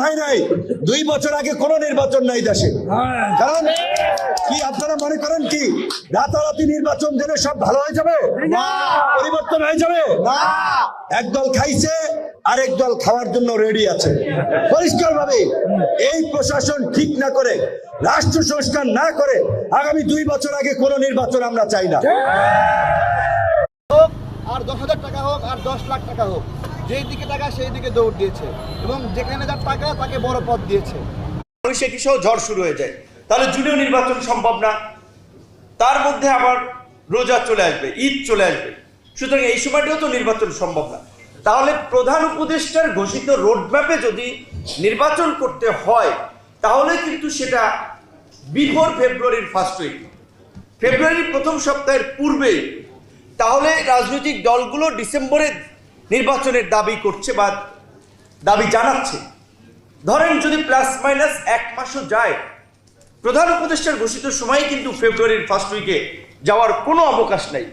হয় নাই, 2 বছর আগে কোনো নির্বাচন নাই দেশে। কারণ কি আপনারা মনে করেন কি রাতারাতি নির্বাচন দিলে সব ভালো হয়ে যাবে? পরিবর্তন হয়ে যাবে? একদল খাইছে আরেক দল খাওয়ার জন্য রেডি আছে। পরিষ্কার ভাবে এই প্রশাসন ঠিক না করে, রাষ্ট্র সংস্কার না করে আগামী 2 বছর আগে কোনো নির্বাচন আমরা চাই না। আর 10,000 টাকা হোক আর 10 লাখ টাকা হোক, যেই দিকে টাকা সেই দিকে দৌড় দিয়েছে এবং যেখানে যার টাকা তাকে বড় পদ দিয়েছে। বৈশাখী সহ ঝড় শুরু হয়ে যায়, তাহলে জুনেও নির্বাচন সম্ভব না। তার মধ্যে আবার রোজা চলে আসবে, ঈদ চলে আসবে, সুতরাং এই সময়টাও তো নির্বাচন সম্ভব না। তাহলে প্রধান উপদেষ্টার ঘোষিত রোডম্যাপে যদি নির্বাচন করতে হয় তাহলে কিন্তু সেটা বিফোর ফেব্রুয়ারির ফার্স্ট উইক, ফেব্রুয়ারির প্রথম সপ্তাহের পূর্বে। তাহলে রাজনৈতিক দলগুলো ডিসেম্বরে নির্বাচনের দাবি করছে বা দাবি জানাচ্ছে। ধরেন যদি প্লাস মাইনাস 1 মাসও যায়, প্রধান উপদেষ্টার ঘোষিত সময় কিন্তু ফেব্রুয়ারির ফার্স্ট উইকে যাওয়ার কোনো অবকাশ নাই।